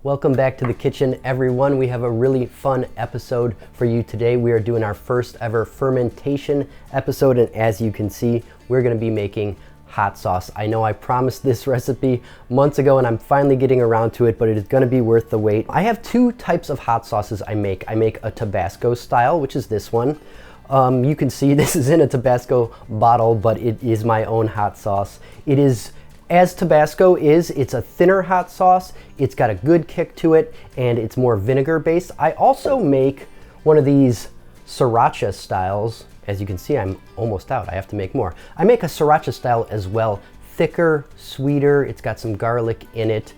Welcome back to the kitchen, everyone. We have a really fun episode for you today. We are doing our first ever fermentation episode, and as you can see, we're going to be making hot sauce. I know I promised this recipe months ago and I'm finally getting around to it, but it is going to be worth the wait. I have two types of hot sauces I make. I make a Tabasco style, which is this one. You can see this is in a Tabasco bottle, but it is my own hot sauce. It is, as Tabasco is, it's a thinner hot sauce. It's got a good kick to it and it's more vinegar based. I also make one of these sriracha styles. As you can see, I'm almost out. I have to make more. I make a sriracha style as well. Thicker, sweeter. It's got some garlic in it.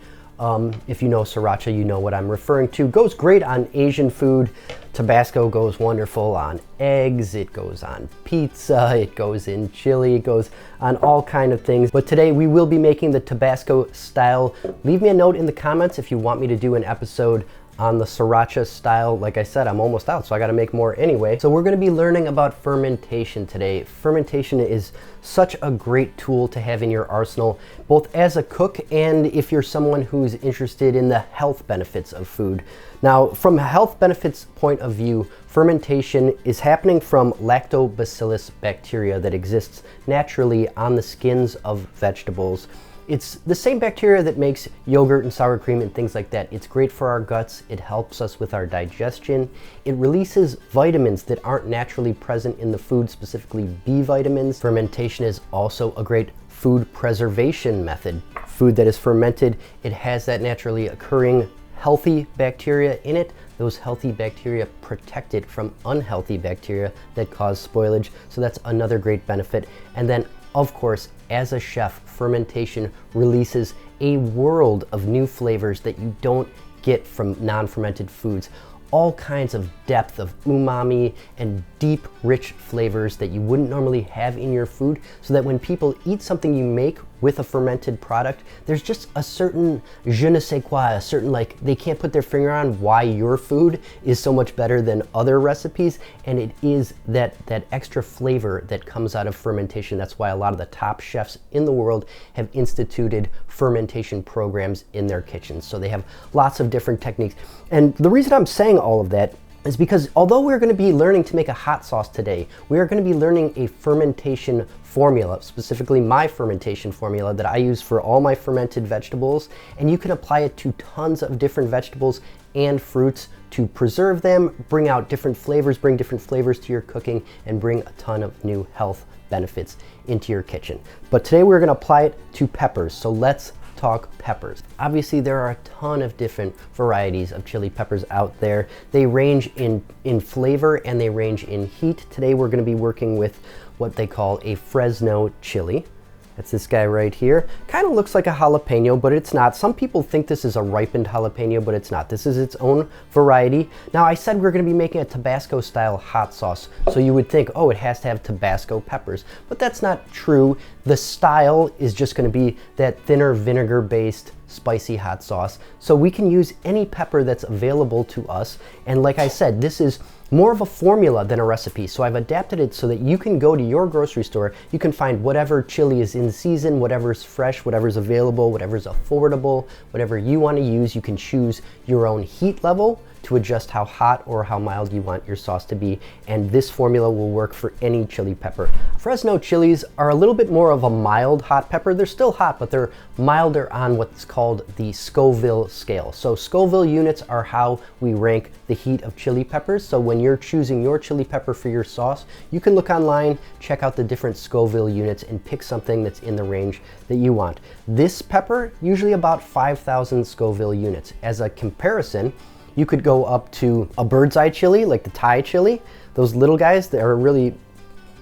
If you know sriracha, you know what I'm referring to. Goes great on Asian food. Tabasco goes wonderful on eggs. It goes on pizza. It goes in chili. It goes on all kind of things. But today we will be making the Tabasco style. Leave me a note in the comments if you want me to do an episode on the sriracha style. Like I said, I'm almost out, so I gotta make more anyway. So we're gonna be learning about fermentation today. Fermentation is such a great tool to have in your arsenal, both as a cook and if you're someone who's interested in the health benefits of food. Now, from a health benefits point of view, fermentation is happening from lactobacillus bacteria that exists naturally on the skins of vegetables. It's the same bacteria that makes yogurt and sour cream and things like that. It's great for our guts. It helps us with our digestion. It releases vitamins that aren't naturally present in the food, specifically B vitamins. Fermentation is also a great food preservation method. Food that is fermented, it has that naturally occurring healthy bacteria in it. Those healthy bacteria protect it from unhealthy bacteria that cause spoilage. So that's another great benefit. And then, of course, as a chef, fermentation releases a world of new flavors that you don't get from non-fermented foods. All kinds of depth of umami and deep, rich flavors that you wouldn't normally have in your food, so that when people eat something you make with a fermented product, there's just a certain je ne sais quoi, a certain, like, they can't put their finger on why your food is so much better than other recipes, and it is that extra flavor that comes out of fermentation. That's why a lot of the top chefs in the world have instituted fermentation programs in their kitchens. So they have lots of different techniques. And the reason I'm saying all of that is because although we're going to be learning to make a hot sauce today, we are going to be learning a fermentation formula, specifically my fermentation formula that I use for all my fermented vegetables, and you can apply it to tons of different vegetables and fruits to preserve them, bring out different flavors, bring different flavors to your cooking, and bring a ton of new health benefits into your kitchen. But today we're going to apply it to peppers, so let's talk peppers. Obviously, there are a ton of different varieties of chili peppers out there. They range in flavor and they range in heat. Today we're going to be working with what they call a Fresno chili. That's this guy right here. Kind of looks like a jalapeno, but it's not. Some people think this is a ripened jalapeno, but it's not. This is its own variety. Now, I said we're going to be making a Tabasco style hot sauce, so you would think, oh, it has to have Tabasco peppers, but that's not true. The style is just going to be that thinner vinegar based spicy hot sauce. So we can use any pepper that's available to us. And like I said, this is more of a formula than a recipe. So I've adapted it so that you can go to your grocery store, you can find whatever chili is in season, whatever's fresh, whatever's available, whatever's affordable, whatever you want to use. You can choose your own heat level to adjust how hot or how mild you want your sauce to be, and this formula will work for any chili pepper. Fresno chilies are a little bit more of a mild hot pepper. They're still hot, but they're milder on what's called the Scoville scale. So Scoville units are how we rank the heat of chili peppers. So when you're choosing your chili pepper for your sauce, you can look online, check out the different Scoville units, and pick something that's in the range that you want. This pepper, usually about 5,000 Scoville units. As a comparison, you could go up to a bird's eye chili, like the Thai chili. Those little guys that are really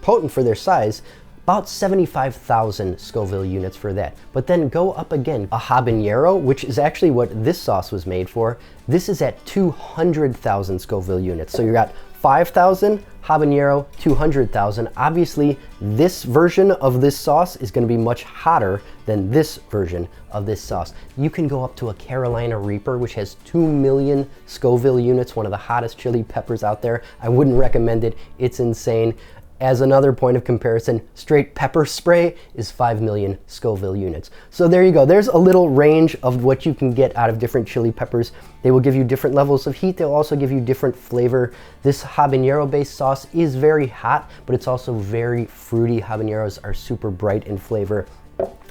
potent for their size, about 75,000 Scoville units for that. But then go up again, a habanero, which is actually what this sauce was made for. This is at 200,000 Scoville units. So you got 5,000, habanero, 200,000. Obviously, this version of this sauce is going to be much hotter than this version of this sauce. You can go up to a Carolina Reaper, which has 2 million Scoville units, one of the hottest chili peppers out there. I wouldn't recommend it. It's insane. As another point of comparison, straight pepper spray is 5 million Scoville units. So there you go. There's a little range of what you can get out of different chili peppers. They will give you different levels of heat. They'll also give you different flavor. This habanero-based sauce is very hot, but it's also very fruity. Habaneros are super bright in flavor.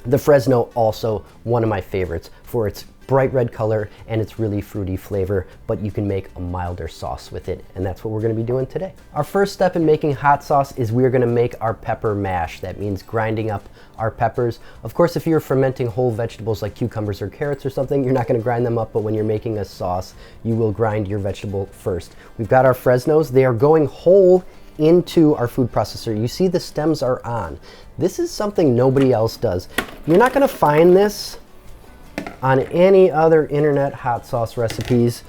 The Fresno, also one of my favorites for its bright red color and its really fruity flavor, but you can make a milder sauce with it, and that's what we're gonna be doing today. Our first step in making hot sauce is we're gonna make our pepper mash. That means grinding up our peppers. Of course, if you're fermenting whole vegetables like cucumbers or carrots or something, you're not gonna grind them up, but when you're making a sauce, you will grind your vegetable first. We've got our Fresnos. They are going whole into our food processor. You see the stems are on. This is something nobody else does. You're not gonna find this on any other internet hot sauce recipes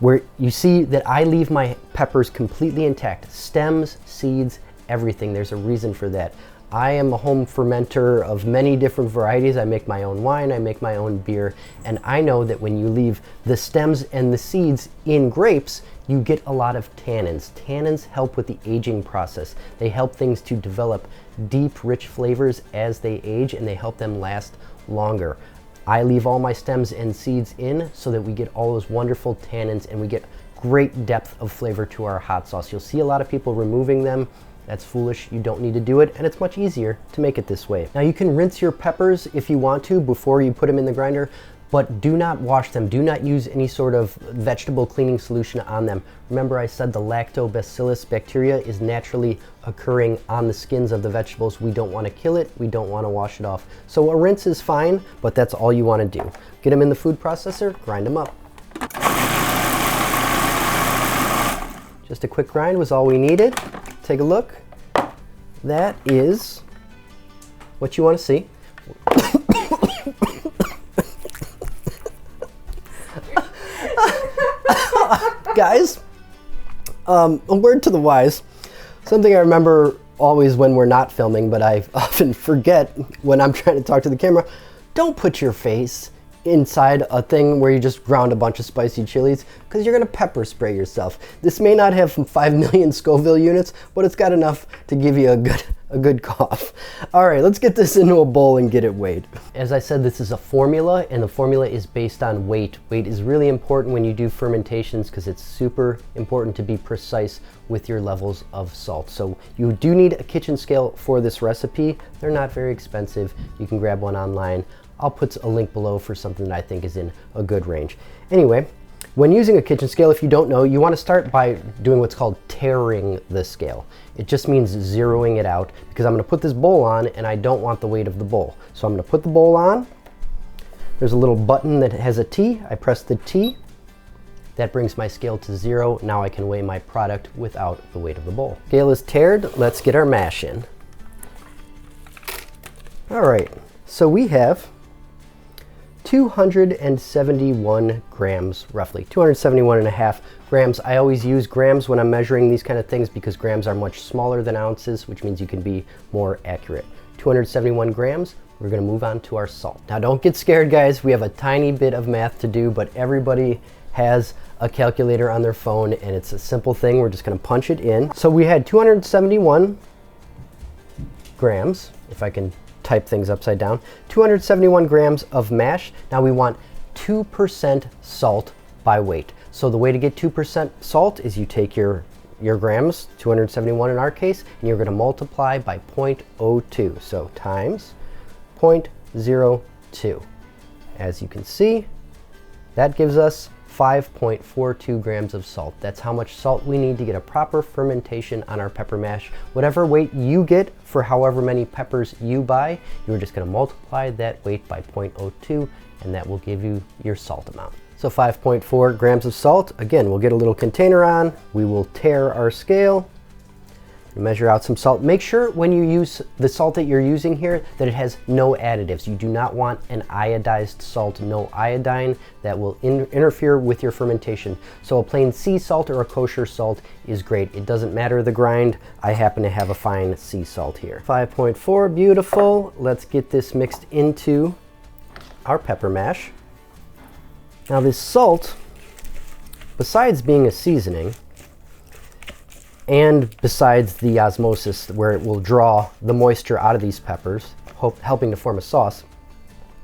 where you see that I leave my peppers completely intact. Stems, seeds, everything. There's a reason for that. I am a home fermenter of many different varieties. I make my own wine, I make my own beer, and I know that when you leave the stems and the seeds in grapes, you get a lot of tannins. Tannins help with the aging process. They help things to develop deep, rich flavors as they age, and they help them last longer. I leave all my stems and seeds in so that we get all those wonderful tannins and we get great depth of flavor to our hot sauce. You'll see a lot of people removing them. That's foolish. You don't need to do it, and it's much easier to make it this way. Now you can rinse your peppers if you want to before you put them in the grinder, but do not wash them. Do not use any sort of vegetable cleaning solution on them. Remember I said the lactobacillus bacteria is naturally occurring on the skins of the vegetables. We don't want to kill it. We don't want to wash it off. So a rinse is fine, but that's all you want to do. Get them in the food processor, grind them up. Just a quick grind was all we needed. Take a look. That is what you want to see. Guys, a word to the wise. Something I remember always when we're not filming, but I often forget when I'm trying to talk to the camera. Don't put your face inside a thing where you just ground a bunch of spicy chilies, because you're gonna pepper spray yourself. This may not have 5 million Scoville units, but it's got enough to give you a good cough. All right, let's get this into a bowl and get it weighed. As I said, this is a formula, and the formula is based on weight. Weight is really important when you do fermentations because it's super important to be precise with your levels of salt. So you do need a kitchen scale for this recipe. They're not very expensive. You can grab one online. I'll put a link below for something that I think is in a good range. Anyway, when using a kitchen scale, if you don't know, you want to start by doing what's called tearing the scale. It just means zeroing it out, because I'm going to put this bowl on and I don't want the weight of the bowl. So I'm going to put the bowl on. There's a little button that has a T. I press the T. That brings my scale to 0. Now I can weigh my product without the weight of the bowl. Scale is tiered. Let's get our mash in. All right, so we have 271 grams, roughly 271 and a half grams. I always use grams when I'm measuring these kind of things because grams are much smaller than ounces, which means you can be more accurate. 271 grams. We're gonna move on to our salt. Now don't get scared, guys. We have a tiny bit of math to do, but everybody has a calculator on their phone, and it's a simple thing. We're just gonna punch it in. So we had 271 grams, if I can type things upside down, 271 grams of mash. Now we want 2% salt by weight. So the way to get 2% salt is you take your grams, 271 in our case, and you're gonna multiply by 0.02. So times 0.02. As you can see, that gives us 5.42 grams of salt. That's how much salt we need to get a proper fermentation on our pepper mash. Whatever weight you get for however many peppers you buy, you're just gonna multiply that weight by 0.02, and that will give you your salt amount. So 5.4 grams of salt. Again, we'll get a little container on. We will tare our scale, measure out some salt. Make sure when you use the salt that you're using here that it has no additives. You do not want an iodized salt, no iodine. That will interfere with your fermentation. So a plain sea salt or a kosher salt is great. It doesn't matter the grind. I happen to have a fine sea salt here. 5.4, beautiful. Let's get this mixed into our pepper mash. Now this salt, besides being a seasoning, And besides the osmosis where it will draw the moisture out of these peppers, helping to form a sauce,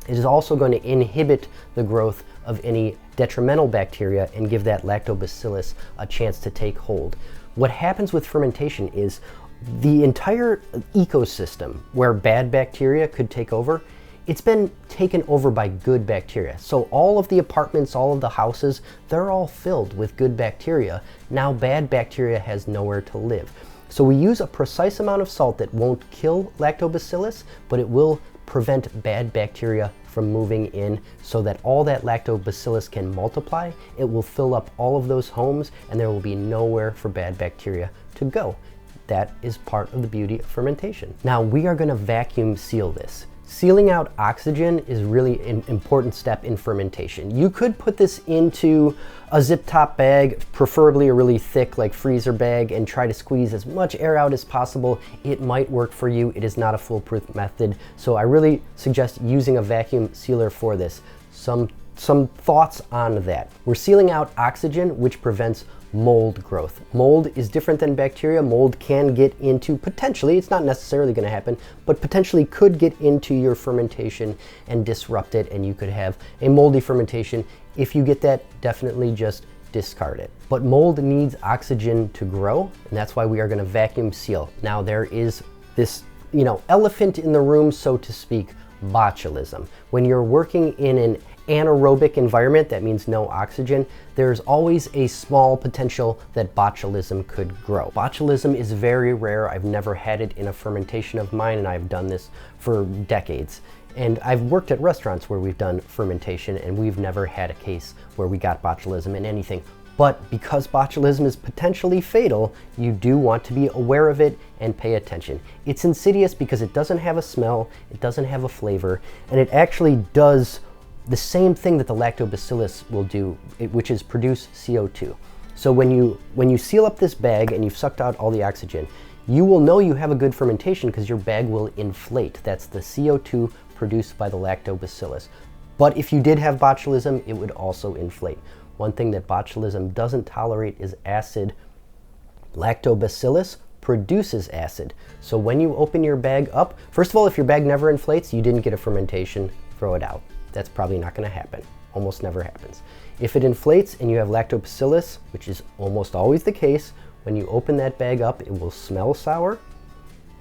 it is also going to inhibit the growth of any detrimental bacteria and give that lactobacillus a chance to take hold. What happens with fermentation is the entire ecosystem where bad bacteria could take over, it's been taken over by good bacteria. So all of the apartments, all of the houses, they're all filled with good bacteria. Now bad bacteria has nowhere to live. So we use a precise amount of salt that won't kill lactobacillus, but it will prevent bad bacteria from moving in so that all that lactobacillus can multiply. It will fill up all of those homes and there will be nowhere for bad bacteria to go. That is part of the beauty of fermentation. Now we are going to vacuum seal this. Sealing out oxygen is really an important step in fermentation. You could put this into a zip top bag, preferably a really thick like freezer bag, and try to squeeze as much air out as possible. It might work for you. It is not a foolproof method. So I really suggest using a vacuum sealer for this. Some thoughts on that. We're sealing out oxygen, which prevents mold growth. Mold is different than bacteria. Mold can get into, potentially, it's not necessarily going to happen, but potentially could get into your fermentation and disrupt it, and you could have a moldy fermentation. If you get that, definitely just discard it. But mold needs oxygen to grow, and that's why we are going to vacuum seal. Now there is this, elephant in the room, so to speak, botulism. When you're working in an anaerobic environment, that means no oxygen, there's always a small potential that botulism could grow. Botulism is very rare. I've never had it in a fermentation of mine, and I've done this for decades. And I've worked at restaurants where we've done fermentation, and we've never had a case where we got botulism in anything. But because botulism is potentially fatal, you do want to be aware of it and pay attention. It's insidious because it doesn't have a smell, it doesn't have a flavor, and it actually does the same thing that the lactobacillus will do, which is produce CO2. So when you seal up this bag and you've sucked out all the oxygen, you will know you have a good fermentation because your bag will inflate. That's the CO2 produced by the lactobacillus. But if you did have botulism, it would also inflate. One thing that botulism doesn't tolerate is acid. Lactobacillus produces acid. So when you open your bag up, first of all, if your bag never inflates, you didn't get a fermentation, throw it out. That's probably not going to happen. Almost never happens. If it inflates and you have lactobacillus, which is almost always the case, when you open that bag up, it will smell sour.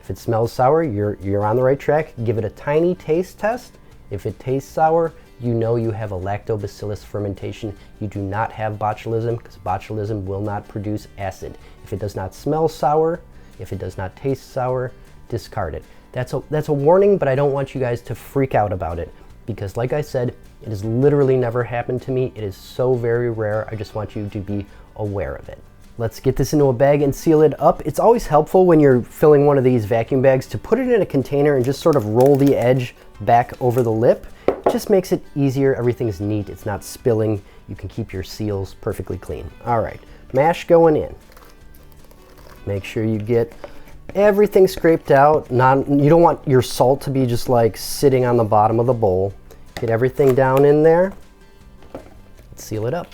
If it smells sour, you're on the right track. Give it a tiny taste test. If it tastes sour, you know you have a lactobacillus fermentation. You do not have botulism because botulism will not produce acid. If it does not smell sour, if it does not taste sour, discard it. That's a warning, but I don't want you guys to freak out about it, because like I said, it has literally never happened to me. It is so very rare. I just want you to be aware of it. Let's get this into a bag and seal it up. It's always helpful when you're filling one of these vacuum bags to put it in a container and just sort of roll the edge back over the lip. It just makes it easier. Everything's neat. It's not spilling. You can keep your seals perfectly clean. All right, mash going in. Make sure you get everything scraped out. You don't want your salt to be just like sitting on the bottom of the bowl. Get everything down in there. Let's seal it up.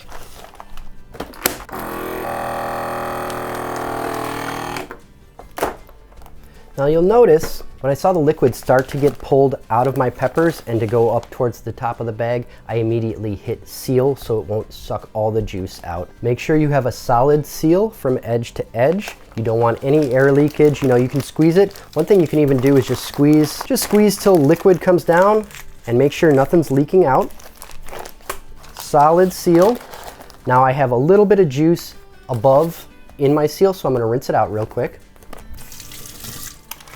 Now you'll notice when I saw the liquid start to get pulled out of my peppers and to go up towards the top of the bag, I immediately hit seal so it won't suck all the juice out. Make sure you have a solid seal from edge to edge. You don't want any air leakage. You can squeeze it. One thing you can even do is just squeeze till liquid comes down and make sure nothing's leaking out. Solid seal. Now I have a little bit of juice above in my seal, so I'm going to rinse it out real quick.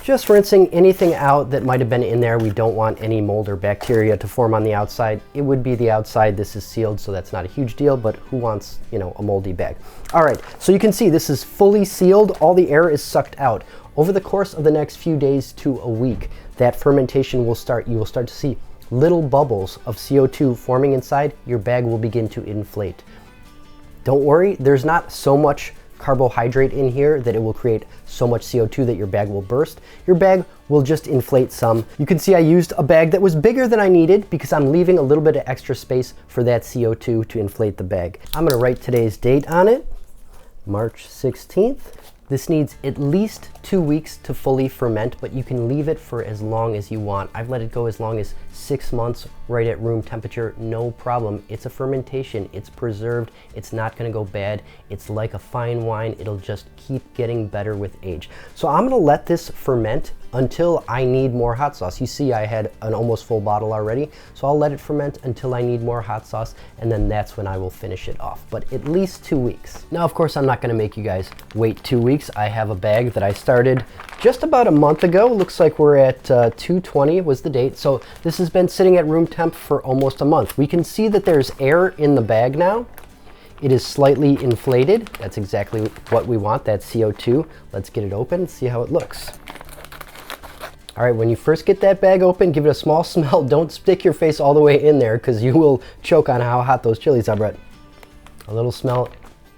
Just rinsing anything out that might have been in there. We don't want any mold or bacteria to form on the outside. It would be the outside. This is sealed, so that's not a huge deal, but who wants, a moldy bag? All right, so you can see this is fully sealed. All the air is sucked out. Over the course of the next few days to a week, that fermentation will start. You will start to see little bubbles of CO2 forming inside. Your bag will begin to inflate. Don't worry, there's not so much carbohydrate in here that it will create so much CO2 that your bag will burst. Your bag will just inflate some. You can see I used a bag that was bigger than I needed because I'm leaving a little bit of extra space for that CO2 to inflate the bag. I'm going to write today's date on it, March 16th. This needs at least 2 weeks to fully ferment, but you can leave it for as long as you want. I've let it go as long as 6 months right at room temperature, no problem. It's a fermentation, it's preserved, it's not gonna go bad. It's like a fine wine, it'll just keep getting better with age. So I'm gonna let this ferment until I need more hot sauce. You see I had an almost full bottle already, so I'll let it ferment until I need more hot sauce, and then that's when I will finish it off, but at least 2 weeks. Now, of course, I'm not gonna make you guys wait 2 weeks. I have a bag that I started just about a month ago. Looks like we're at 2/20 was the date. So this has been sitting at room temp for almost a month. We can see that there's air in the bag now. It is slightly inflated. That's exactly what we want, that CO2. Let's get it open and see how it looks. All right, when you first get that bag open, give it a small smell. Don't stick your face all the way in there because you will choke on how hot those chilies are, but a little smell,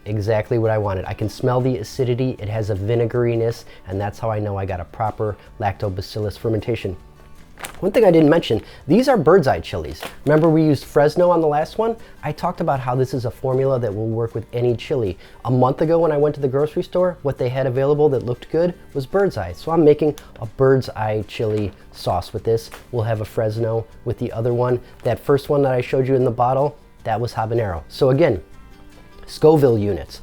exactly what I wanted. I can smell the acidity. It has a vinegariness, and that's how I know I got a proper lactobacillus fermentation. One thing I didn't mention, these are bird's eye chilies. Remember we used Fresno on the last one? I talked about how this is a formula that will work with any chili. A month ago when I went to the grocery store, what they had available that looked good was bird's eye. So I'm making a bird's eye chili sauce with this. We'll have a Fresno with the other one. That first one that I showed you in the bottle, that was habanero. So again, Scoville units.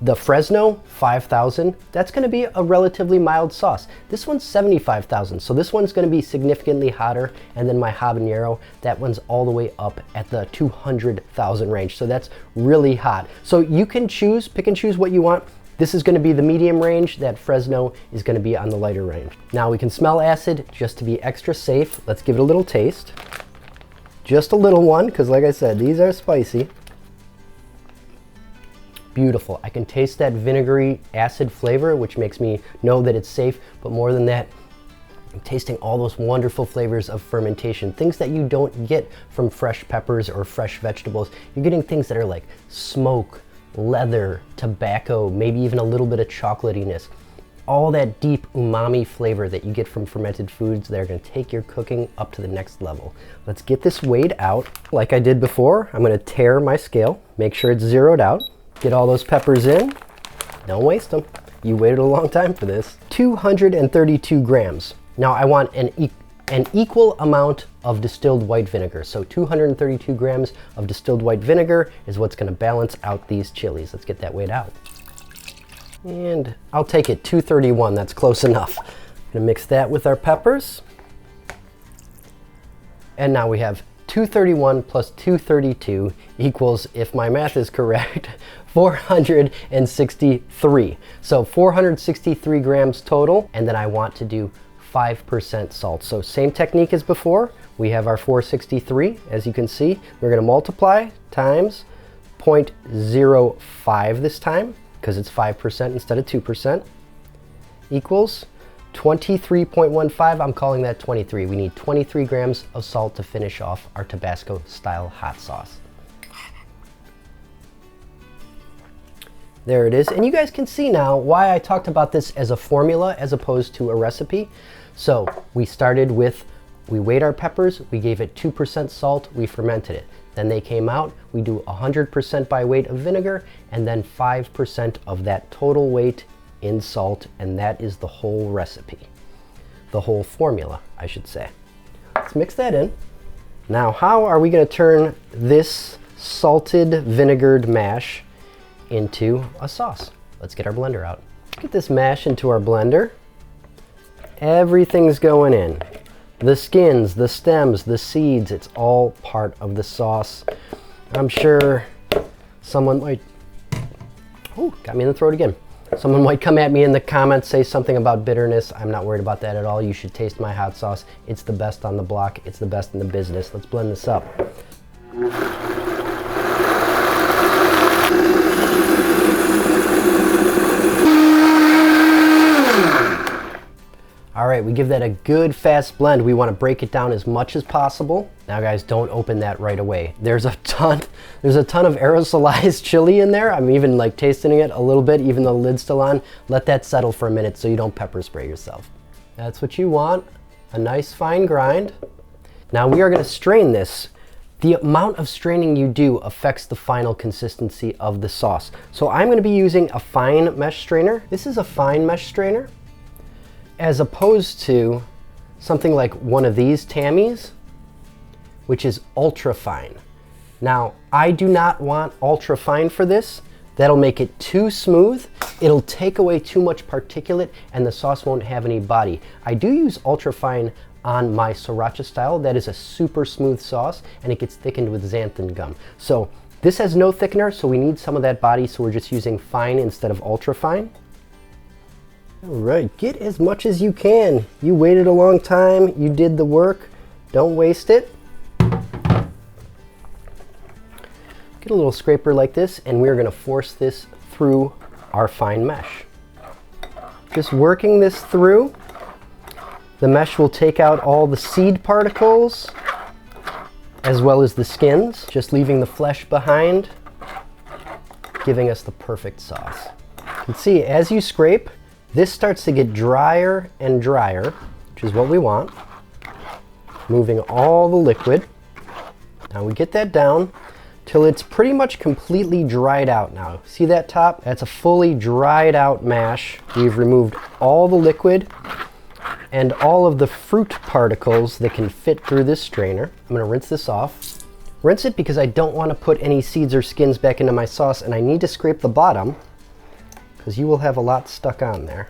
The Fresno 5,000, that's going to be a relatively mild sauce. This one's 75,000, so this one's going to be significantly hotter. And then my habanero, that one's all the way up at the 200,000 range. So that's really hot. So you can choose, pick and choose what you want. This is going to be the medium range. That Fresno is going to be on the lighter range. Now we can smell acid just to be extra safe. Let's give it a little taste. Just a little one, because like I said, these are spicy. Beautiful. I can taste that vinegary acid flavor, which makes me know that it's safe. But more than that, I'm tasting all those wonderful flavors of fermentation, things that you don't get from fresh peppers or fresh vegetables. You're getting things that are like smoke, leather, tobacco, maybe even a little bit of chocolatiness. All that deep umami flavor that you get from fermented foods that are going to take your cooking up to the next level. Let's get this weighed out. Like I did before, I'm going to tare my scale, make sure it's zeroed out. Get all those peppers in. Don't waste them. You waited a long time for this. 232 grams. Now I want an equal amount of distilled white vinegar. So 232 grams of distilled white vinegar is what's going to balance out these chilies. Let's get that weighed out. And I'll take it, 231. That's close enough. I'm going to mix that with our peppers. And now we have 231 plus 232 equals, if my math is correct, 463. So 463 grams total, and then I want to do 5% salt. So same technique as before. We have our 463, as you can see. We're going to multiply times 0.05 this time, because it's 5% instead of 2%, equals 23.15, I'm calling that 23. We need 23 grams of salt to finish off our Tabasco style hot sauce. There it is. And you guys can see now why I talked about this as a formula as opposed to a recipe. So we started with, we weighed our peppers, we gave it 2% salt, we fermented it. Then they came out, we do 100% by weight of vinegar, and then 5% of that total weight in salt, and that is the whole recipe. The whole formula, I should say. Let's mix that in. Now, how are we going to turn this salted vinegared mash into a sauce? Let's get our blender out. Get this mash into our blender. Everything's going in. The skins, the stems, the seeds, it's all part of the sauce. I'm sure someone might, oh, got me in the throat again. Someone might come at me in the comments, say something about bitterness. I'm not worried about that at all. You should taste my hot sauce. It's the best on the block. It's the best in the business. Let's blend this up. All right, we give that a good fast blend. We want to break it down as much as possible. Now guys, don't open that right away. There's a ton of aerosolized chili in there. I'm even like tasting it a little bit, even though the lid's still on. Let that settle for a minute so you don't pepper spray yourself. That's what you want, a nice fine grind. Now we are going to strain this The amount of straining you do affects the final consistency of the sauce. So I'm going to be using a fine mesh strainer. This is a fine mesh strainer, as opposed to something like one of these Tammys, which is ultra fine. Now, I do not want ultra fine for this. That'll make it too smooth. It'll take away too much particulate and the sauce won't have any body. I do use ultra fine on my sriracha style. That is a super smooth sauce and it gets thickened with xanthan gum. So this has no thickener, so we need some of that body, so we're just using fine instead of ultra fine. All right, get as much as you can. You waited a long time, you did the work, don't waste it. Get a little scraper like this, and we're gonna force this through our fine mesh. Just working this through. The mesh will take out all the seed particles, as well as the skins, just leaving the flesh behind, giving us the perfect sauce. You can see, as you scrape, this starts to get drier and drier, which is what we want. Moving all the liquid. Now we get that down till it's pretty much completely dried out now. See that top? That's a fully dried out mash. We've removed all the liquid and all of the fruit particles that can fit through this strainer. I'm gonna rinse this off. Rinse it because I don't want to put any seeds or skins back into my sauce, and I need to scrape the bottom because you will have a lot stuck on there.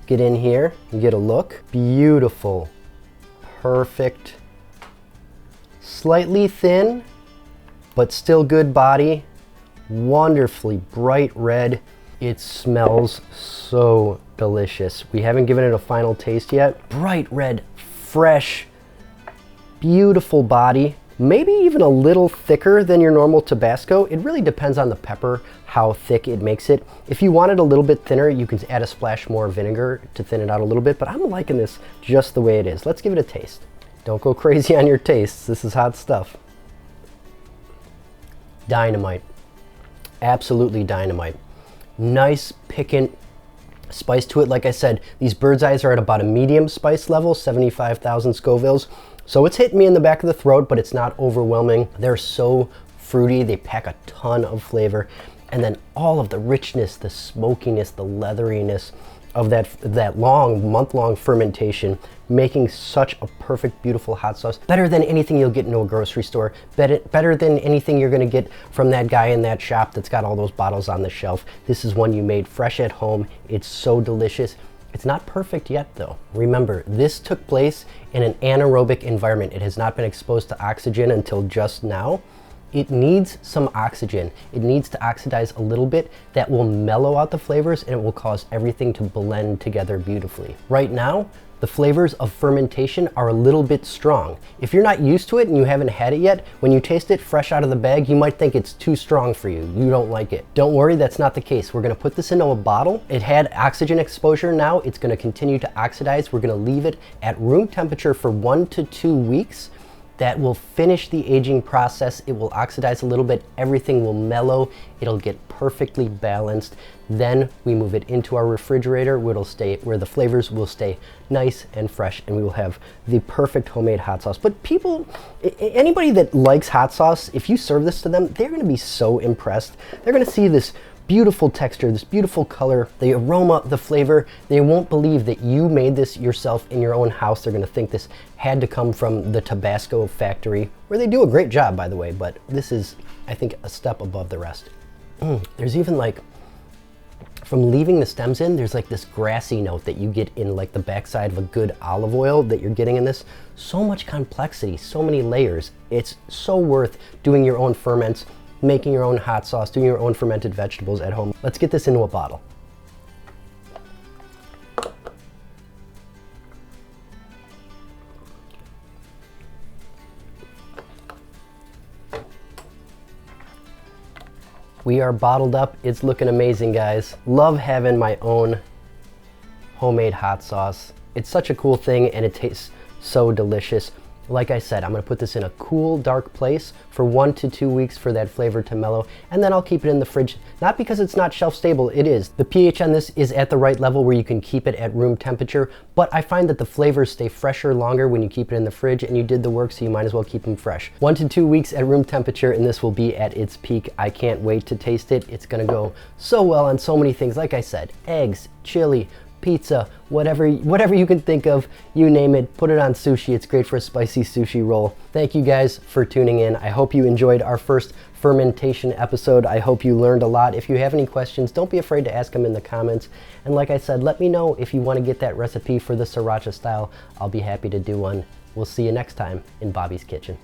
Get in here and get a look. Beautiful, perfect. Slightly thin, but still good body. Wonderfully bright red. It smells so delicious. We haven't given it a final taste yet. Bright red, fresh, beautiful body. Maybe even a little thicker than your normal Tabasco. It really depends on the pepper, how thick it makes it. If you want it a little bit thinner, you can add a splash more vinegar to thin it out a little bit, but I'm liking this just the way it is. Let's give it a taste. Don't go crazy on your tastes. This is hot stuff. Dynamite. Absolutely dynamite. Nice, piquant spice to it. Like I said, these bird's eyes are at about a medium spice level, 75,000 Scovilles. So it's hitting me in the back of the throat, but it's not overwhelming. They're so fruity. They pack a ton of flavor. And then all of the richness, the smokiness, the leatheriness of that month-long fermentation, making such a perfect, beautiful hot sauce. Better than anything you'll get in a grocery store. Better than anything you're gonna get from that guy in that shop that's got all those bottles on the shelf. This is one you made fresh at home. It's so delicious. It's not perfect yet though. Remember, this took place in an anaerobic environment. It has not been exposed to oxygen until just now. It needs some oxygen. It needs to oxidize a little bit. That will mellow out the flavors and it will cause everything to blend together beautifully. Right now, the flavors of fermentation are a little bit strong. If you're not used to it and you haven't had it yet, when you taste it fresh out of the bag, you might think it's too strong for you. You don't like it. Don't worry, that's not the case. We're gonna put this into a bottle. It had oxygen exposure now. It's gonna continue to oxidize. We're gonna leave it at room temperature for 1 to 2 weeks. That will finish the aging process. It will oxidize a little bit. Everything will mellow. It'll get perfectly balanced. Then we move it into our refrigerator where the flavors will stay nice and fresh, and we will have the perfect homemade hot sauce. But anybody that likes hot sauce, if you serve this to them, they're gonna be so impressed. They're gonna see this beautiful texture, this beautiful color, the aroma, the flavor. They won't believe that you made this yourself in your own house. They're gonna think this had to come from the Tabasco factory, where they do a great job, by the way, but this is, I think, a step above the rest. There's even from leaving the stems in, there's like this grassy note that you get in like the backside of a good olive oil that you're getting in this. So much complexity, so many layers. It's so worth doing your own ferments, making your own hot sauce, doing your own fermented vegetables at home. Let's get this into a bottle. We are bottled up. It's looking amazing, guys. Love having my own homemade hot sauce. It's such a cool thing and it tastes so delicious. Like I said, I'm gonna put this in a cool, dark place for 1 to 2 weeks for that flavor to mellow, and then I'll keep it in the fridge. Not because it's not shelf stable, it is. The pH on this is at the right level where you can keep it at room temperature, but I find that the flavors stay fresher longer when you keep it in the fridge, and you did the work, so you might as well keep them fresh. 1 to 2 weeks at room temperature, and this will be at its peak. I can't wait to taste it. It's gonna go so well on so many things. Like I said, eggs, chili, pizza, whatever you can think of, you name it, put it on sushi. It's great for a spicy sushi roll. Thank you guys for tuning in. I hope you enjoyed our first fermentation episode. I hope you learned a lot. If you have any questions, don't be afraid to ask them in the comments. And like I said, let me know if you want to get that recipe for the sriracha style. I'll be happy to do one. We'll see you next time in Bobby's Kitchen.